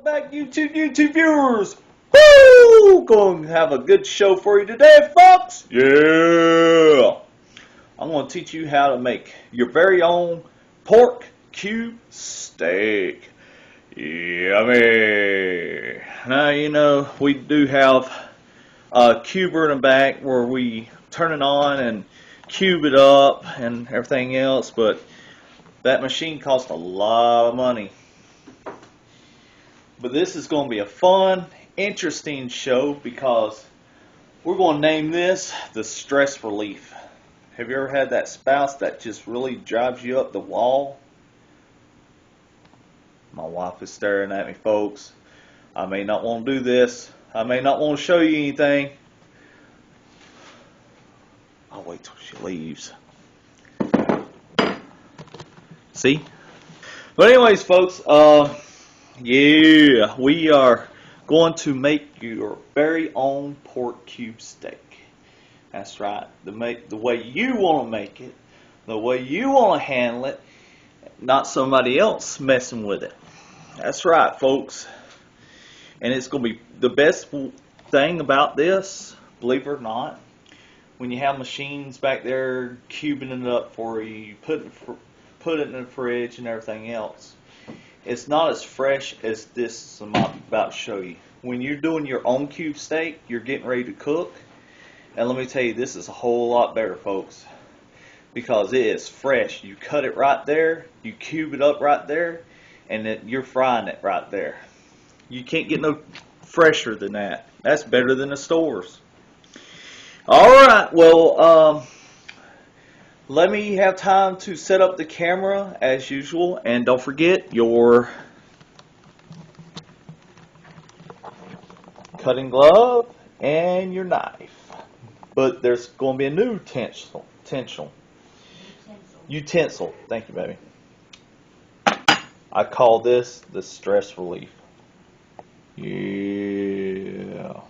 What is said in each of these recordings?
Welcome back, YouTube viewers. Woo! Going to have a good show for you today, folks. Yeah. I'm going to teach you how to make your very own pork cube steak. Yummy. Now, you know, we do have a cuber in the back where we turn it on and cube it up and everything else, but that machine costs a lot of money. But this is going to be a fun, interesting show because we're going to name this the stress relief. Have you ever had that spouse that just really drives you up the wall? My wife is staring at me, folks. I may not want to do this. I may not want to show you anything. I'll wait till she leaves. See? But anyways, folks, yeah, we are going to make your very own pork cube steak. That's right. The way you want to make it, the way you want to handle it, not somebody else messing with it. That's right, folks. And it's going to be the best thing about this, believe it or not, when you have machines back there cubing it up for you, put it in the fridge and everything else. It's not as fresh as this I'm about to show you. When you're doing your own cube steak, you're getting ready to cook. And let me tell you, this is a whole lot better, folks. Because it is fresh. You cut it right there, you cube it up right there, and you're frying it right there. You can't get no fresher than that. That's better than the stores. Alright, well, let me have time to set up the camera as usual, and don't forget your cutting glove and your knife. But there's going to be a new utensil. Thank you, baby. I call this the stress relief. Yeah.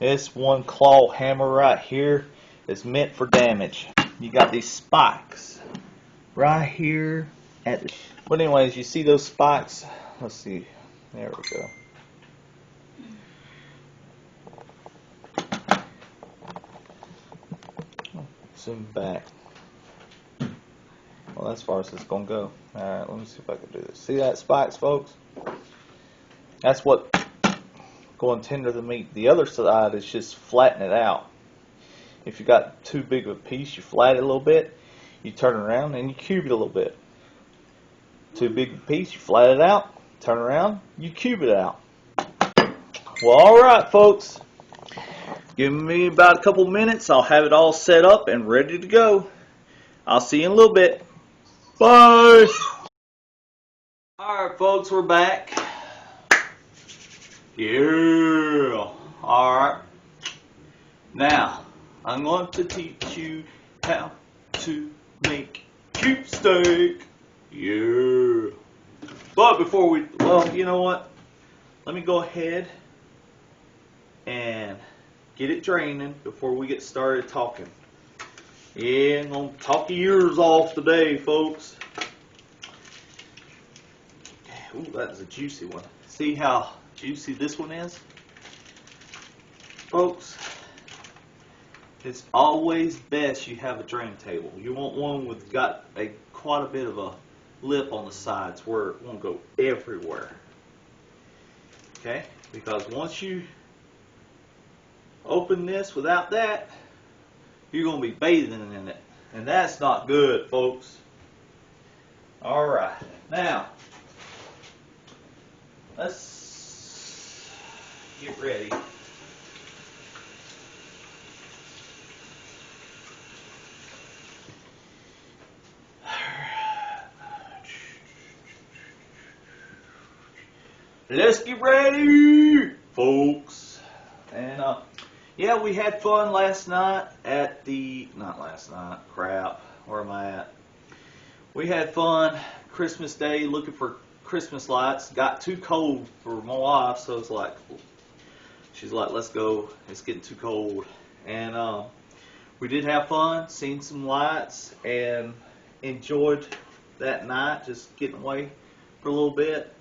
This one claw hammer right here is meant for damage. You got these spikes right here at the... But anyways, you see those spikes? Let's see. There we go. Zoom back. Well, that's as far as it's going to go. Alright, let me see if I can do this. See that spikes, folks? That's what going tender the meat. The other side is just flatten it out. If you got too big of a piece, you flatten it a little bit, you turn it around, and you cube it a little bit. Too big a piece, you flatten it out, turn it around, you cube it out. Well, alright, folks. Give me about a couple minutes. I'll have it all set up and ready to go. I'll see you in a little bit. Bye! Alright, folks, we're back. Yeah! Alright. Now, I'm going to teach you how to make cube steak. Yeah. But before we, well, you know what? Let me go ahead and get it draining before we get started talking. Yeah, I'm going to talk your ears off today, folks. Ooh, that's a juicy one. See how juicy this one is? Folks, it's always best you have a drain table. You want one with got quite a bit of a lip on the sides where it won't go everywhere. Okay? Because once you open this without that, you're going to be bathing in it. And that's not good, folks. Alright. Now, let's get ready. Let's get ready, folks. And yeah, we had fun last night at the, not last night, crap, where am I at? We had fun Christmas Day looking for Christmas lights. Got too cold for my wife, so it's like, she's like, let's go, it's getting too cold. And we did have fun, seen some lights, and enjoyed that night, just getting away for a little bit.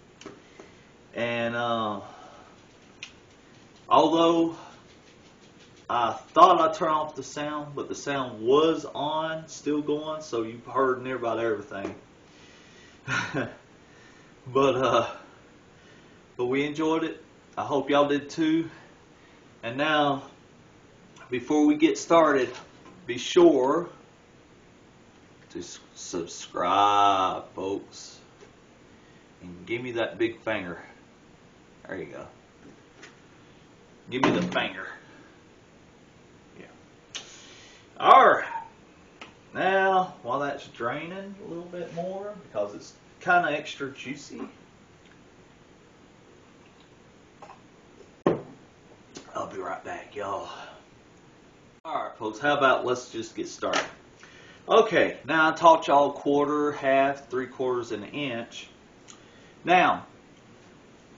And although I thought I turned off the sound, but the sound was on, still going, so you heard near about everything. but we enjoyed it. I hope y'all did too. And now, before we get started, be sure to subscribe, folks, and give me that big finger. There you go. Give me the finger. Yeah. Alright. Now, while that's draining a little bit more, because it's kind of extra juicy, I'll be right back, y'all. Alright, folks, how about let's just get started. Okay, now I taught y'all quarter, half, 3/4, and an inch. Now,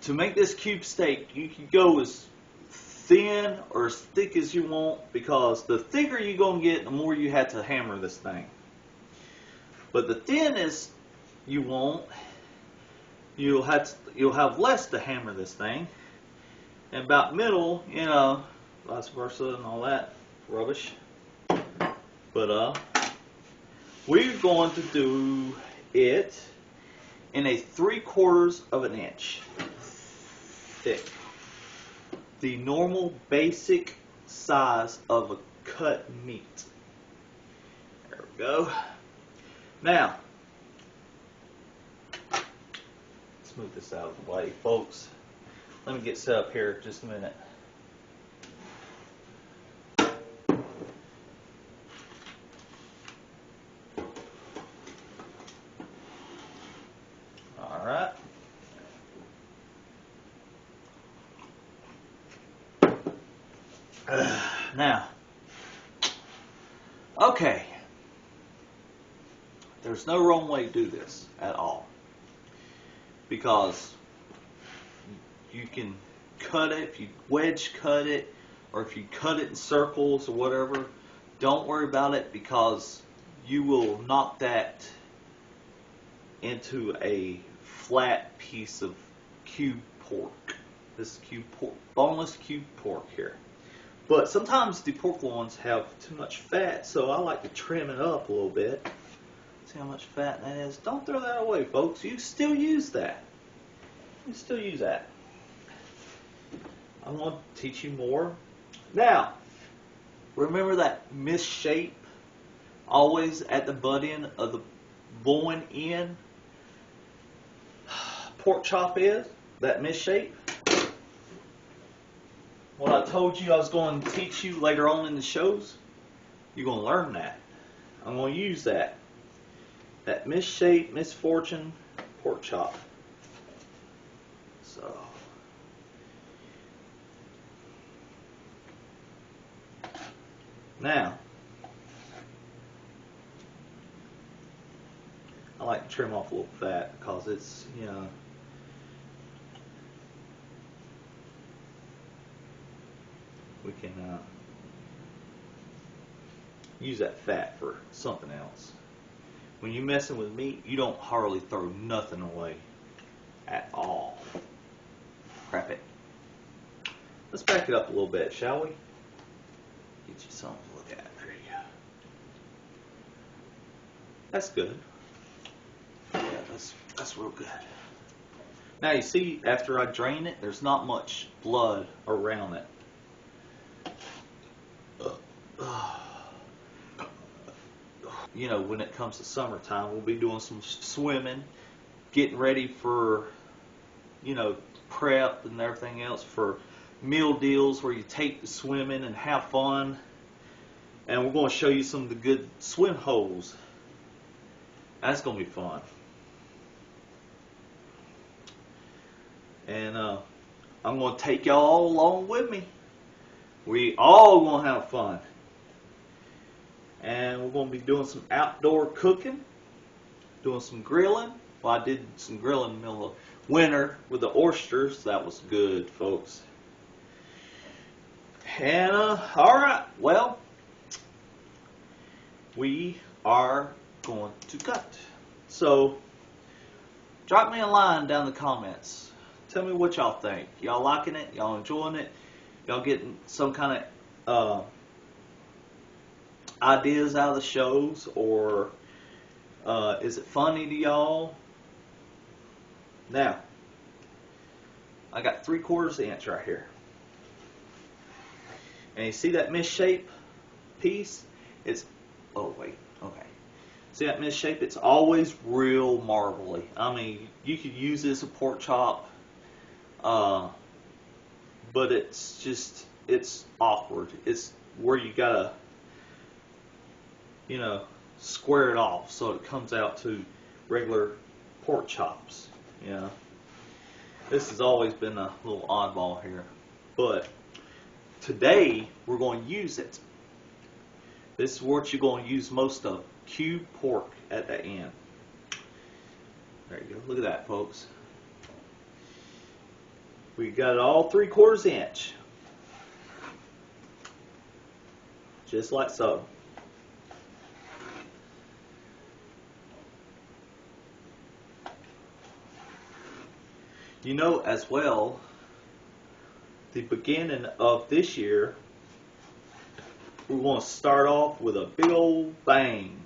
to make this cube steak, you can go as thin or as thick as you want, because the thicker you're going to get, the more you have to hammer this thing. But the thinnest you want, you'll have less to hammer this thing. And about middle, you know, vice versa and all that rubbish. But we're going to do it in a 3/4 of an inch thick. The normal basic size of a cut meat. There we go. Now, let's move this out of the way, folks. Let me get set up here just a minute. All right. Now, okay. There's no wrong way to do this at all, because you can cut it, if you wedge cut it, or if you cut it in circles or whatever. Don't worry about it, because you will knock that into a flat piece of cube pork. This is cube pork, boneless cube pork here. But sometimes the pork loins have too much fat, so I like to trim it up a little bit. See how much fat that is? Don't throw that away, folks. You still use that. You still use that. I'm going to teach you more. Now, remember that misshape always at the butt end of the bone in pork chop is? That misshape? What I told you I was going to teach you later on in the shows, you're going to learn that. I'm going to use that. That misshape, misfortune pork chop. So, now, I like to trim off a little fat, because it's, you know, we can use that fat for something else. When you're messing with meat, you don't hardly throw nothing away at all. Crap it. Let's back it up a little bit, shall we? Get you something to look at. There you go. That's good. Yeah, that's real good. Now you see, after I drain it, there's not much blood around it. You know, when it comes to summertime, we'll be doing some swimming, getting ready for, you know, prep and everything else for meal deals where you take the swimming and have fun. And we're going to show you some of the good swim holes. That's going to be fun. And I'm going to take y'all all along with me. We all going to have fun. And we're going to be doing some outdoor cooking, doing some grilling. Well, I did some grilling in the middle of winter with the oysters. That was good, folks. And, alright, well, we are going to cut. So, drop me a line down in the comments. Tell me what y'all think. Y'all liking it? Y'all enjoying it? Y'all getting some kind of ideas out of the shows, or is it funny to y'all? Now, I got 3/4 inch right here. And you see that misshape piece? It's, oh wait, okay. See that misshape? It's always real marbly. I mean, you could use this as a pork chop, but it's just, it's awkward. It's where you gotta, you know, square it off so it comes out to regular pork chops, you know. This has always been a little oddball here, but today we're going to use it. This is what you're going to use most of. Cube pork at the end. There you go. Look at that, folks. We got it all 3/4 inch. Just like so. You know, as well, the beginning of this year, we're going to start off with a big old bang.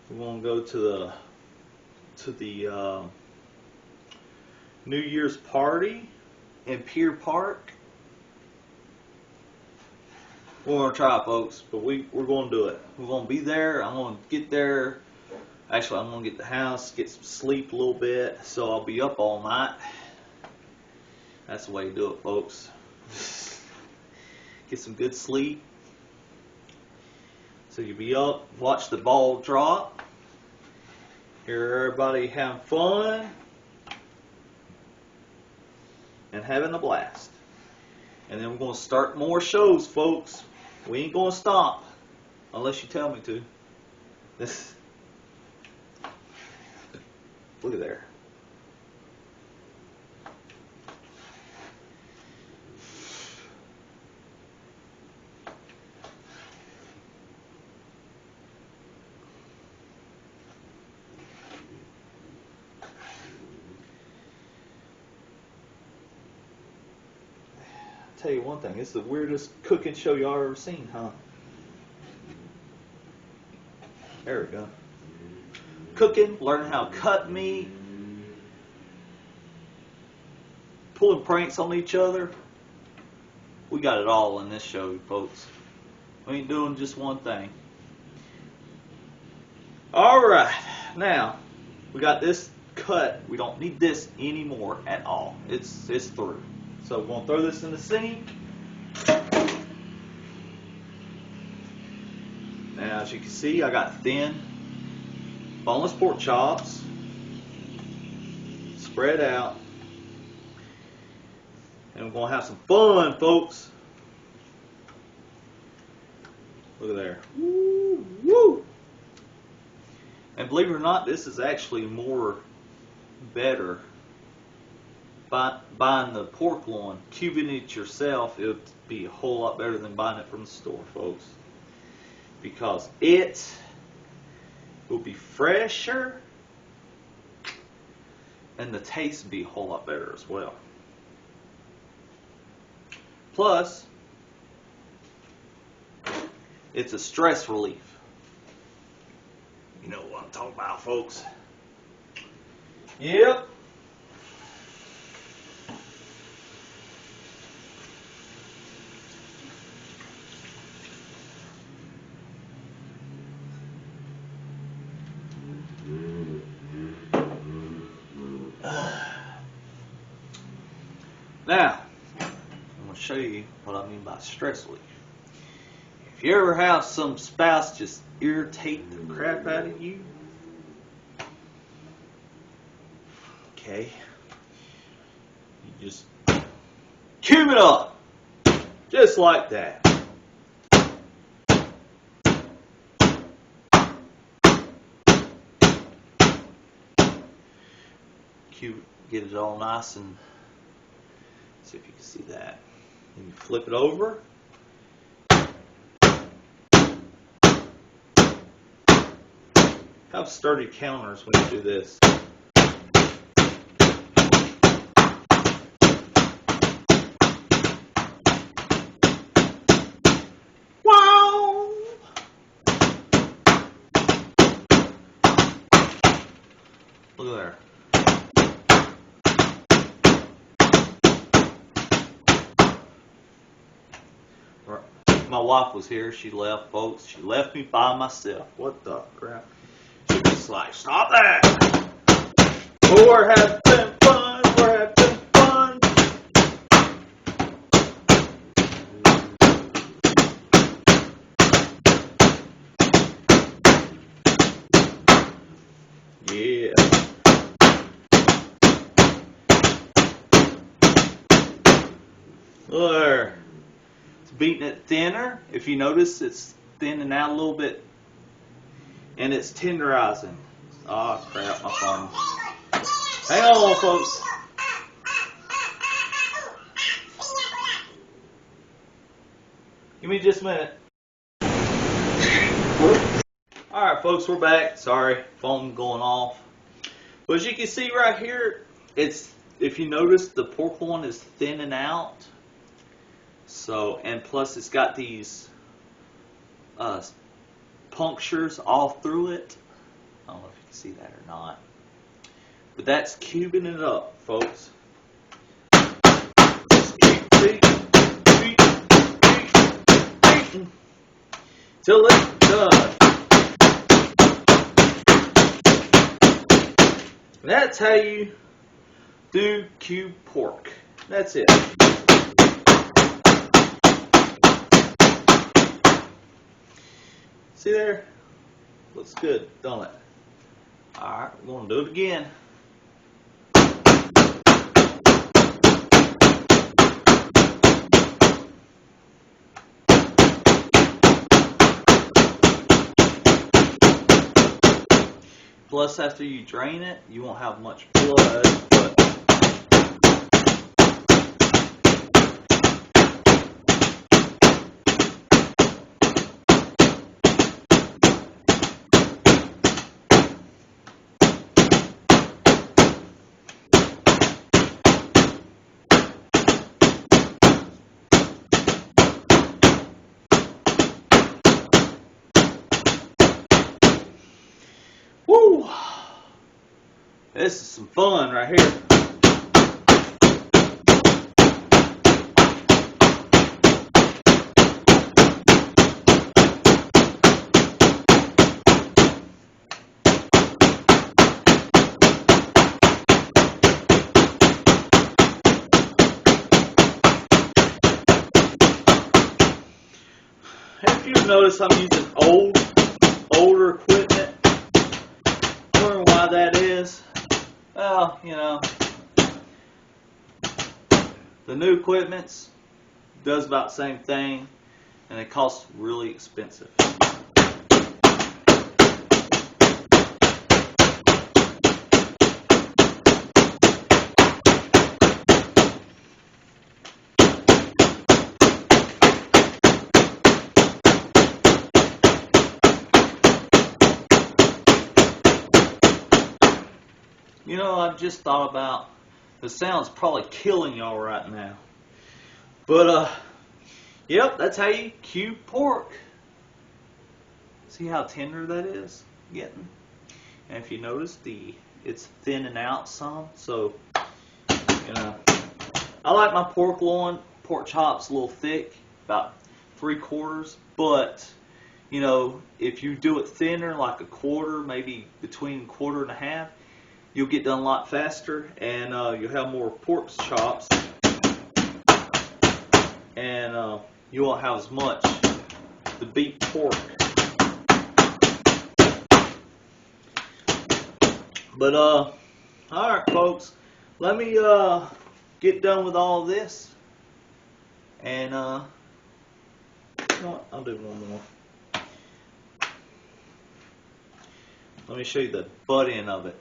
We're going to go to the New Year's party in Pier Park. We're going to try, folks, but we're going to do it. We're going to be there. I'm going to get there. Actually, I'm going to get the house, get some sleep a little bit, so I'll be up all night. That's the way to do it, folks. Get some good sleep. So you'll be up, watch the ball drop, hear everybody having fun, and having a blast. And then we're going to start more shows, folks. We ain't going to stop unless you tell me to. Look at there. I'll tell you one thing, it's the weirdest cooking show y'all ever seen, huh? There we go. Cooking, learning how to cut meat, pulling pranks on each other. We got it all in this show, folks. We ain't doing just one thing. Alright, now we got this cut. We don't need this anymore at all. It's through. So we're going to throw this in the sink. Now, as you can see, I got thin boneless pork chops spread out, and we're going to have some fun, folks. Look at there. Woo, woo. And believe it or not, this is actually more better. Buying the pork loin, cubing it yourself, it would be a whole lot better than buying it from the store, folks, because it will be fresher and the taste will be a whole lot better as well. Plus, it's a stress relief. You know what I'm talking about, folks. Yep. Now, I'm going to show you what I mean by stress relief. If you ever have some spouse just irritate the crap out of you, okay, you just cube it up, just like that. Cube, get it all nice and see if you can see that. Then you flip it over. Have sturdy counters when you do this. my wife was here. She left, folks. She left me by myself. What the crap? She was like, stop that! We're having fun. We're having fun. Yeah. There. It's beating it thinner. If you notice, it's thinning out a little bit. And it's tenderizing. Oh crap, my phone. Hang on, folks. Give me just a minute. Alright, folks, we're back. Sorry, phone going off. But as you can see right here, it's, if you notice, the pork loin is thinning out. So, and plus it's got these punctures all through it. I don't know if you can see that or not. But that's cubing it up, folks. Just keep beating till it's done. That's how you do cube pork. That's it. See there? Looks good, don't it? Alright, we're going to do it again. Plus, after you drain it, you won't have much blood, but woo! This is some fun right here. If you notice, I'm using older equipment. I wonder why that is. Well, you know, the new equipment does about the same thing, and it costs really expensive. You know, I just thought about, the sound's probably killing y'all right now. But, yep, that's how you cube pork. See how tender that is getting? And if you notice, it's thinning out some. So, you know, I like my pork chops a little thick, about 3/4. But, you know, if you do it thinner, like a quarter, maybe between 1/4 and 1/2, you'll get done a lot faster, and you'll have more pork chops, and you won't have as much to beat pork. But alright, folks, let me get done with all this, and you know what? I'll do one more. Let me show you the butt end of it.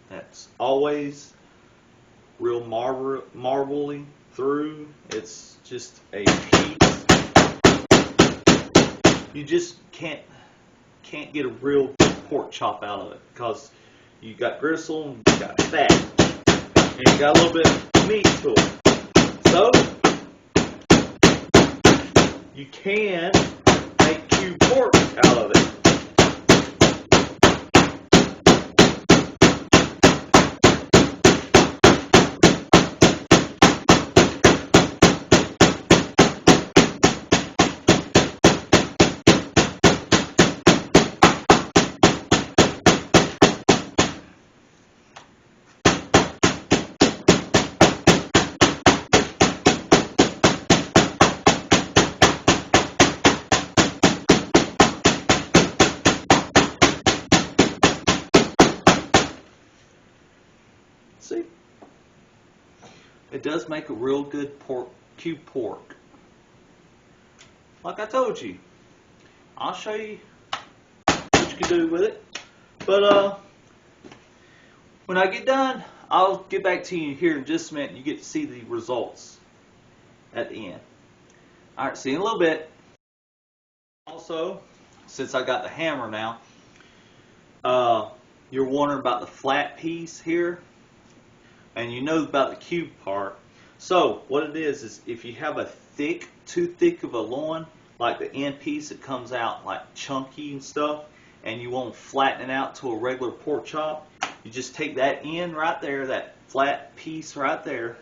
That's always real marbly through. It's just a piece. You just can't get a real pork chop out of it because you got gristle and you got fat and you got a little bit of meat to it. So you can make cube pork out of it. it does make a real good cube pork. Like I told you, I'll show you what you can do with it. But when I get done, I'll get back to you here in just a minute. You get to see the results at the end. Alright, see you in a little bit. Also, since I got the hammer now, you're wondering about the flat piece here, and you know about the cube part. So what it is if you have a too thick of a loin, like the end piece that comes out like chunky and stuff, and you want to flatten it out to a regular pork chop, you just take that end right there, that flat piece right there,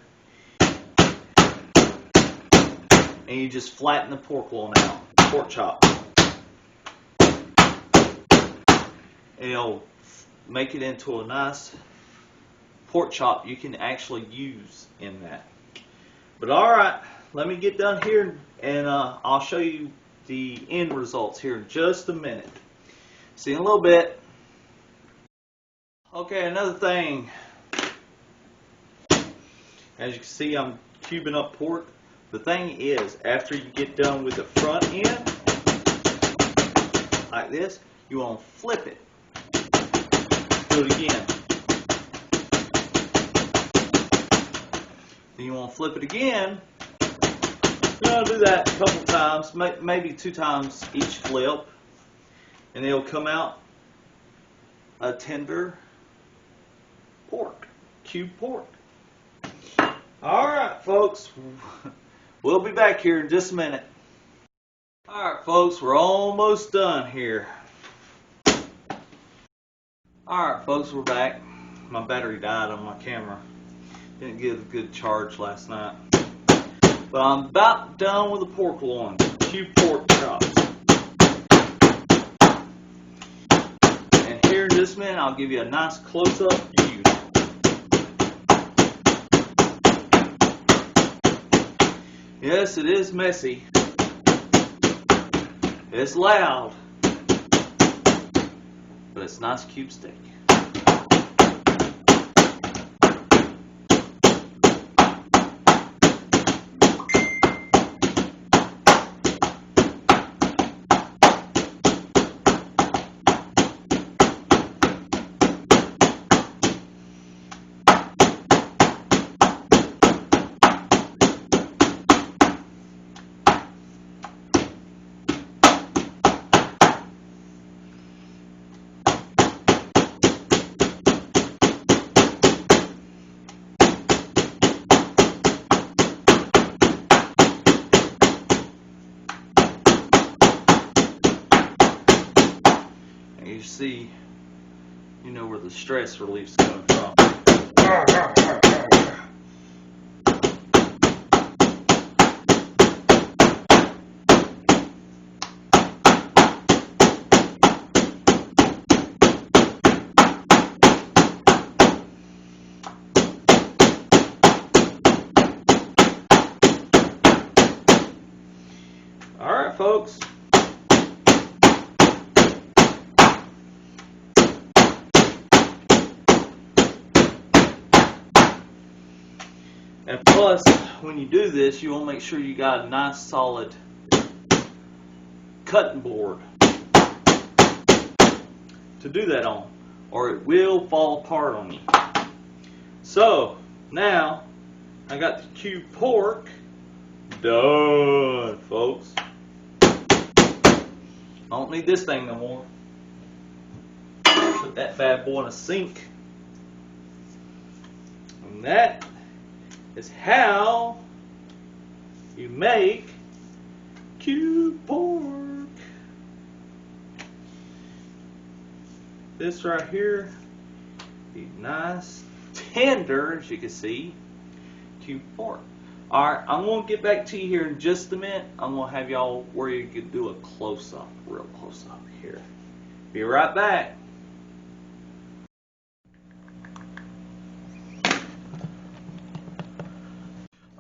and you just flatten the pork loin out, pork chop. And it'll make it into a nice pork chop you can actually use in that. But alright, let me get done here, and I'll show you the end results here in just a minute. See you in a little bit. Okay, another thing. As you can see, I'm cubing up pork. The thing is, after you get done with the front end, like this, you want to flip it. Do it again. Then you want to flip it again. You're going to do that a couple times, maybe 2 times each flip, and it'll come out a tender pork, cube pork. Alright folks, we'll be back here in just a minute. Alright folks, we're almost done here. Alright folks, we're back. My battery died on my camera. Didn't get a good charge last night. But I'm about done with the pork loin, cube pork chops. And here in just a minute, I'll give you a nice close-up view. Yes, it is messy. It's loud. But it's nice cube steak. You see, you know where the stress relief's coming from. Alright folks. And plus, when you do this, you want to make sure you got a nice solid cutting board to do that on, or it will fall apart on you. So, now, I got the cube pork done, folks. I don't need this thing no more. Put that bad boy in a sink. And that is how you make cube pork. This right here, the nice tender, as you can see, cube pork. Alright, I'm going to get back to you here in just a minute. I'm going to have y'all where you can do a close-up, real close-up here. Be right back.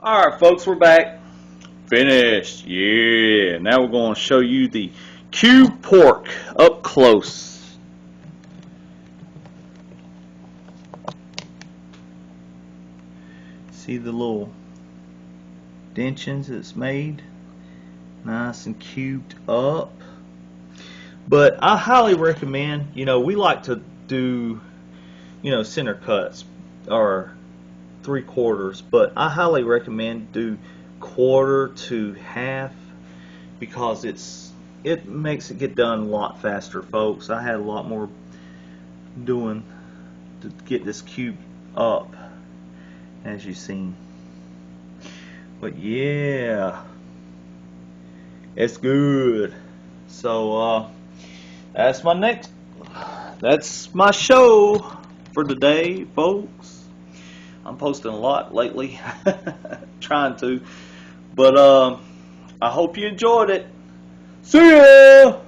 Alright folks, we're back. Finished. Yeah. Now we're going to show you the cube pork up close. See the little dentions it's made, nice and cubed up. But I highly recommend, we like to do, center cuts or 3/4, but I highly recommend do 1/4 to half, because it makes it get done a lot faster, folks. I had a lot more doing to get this cube up, as you've seen. But yeah, it's good. So that's my show for today, folks. I'm posting a lot lately, trying to, but I hope you enjoyed it. See ya.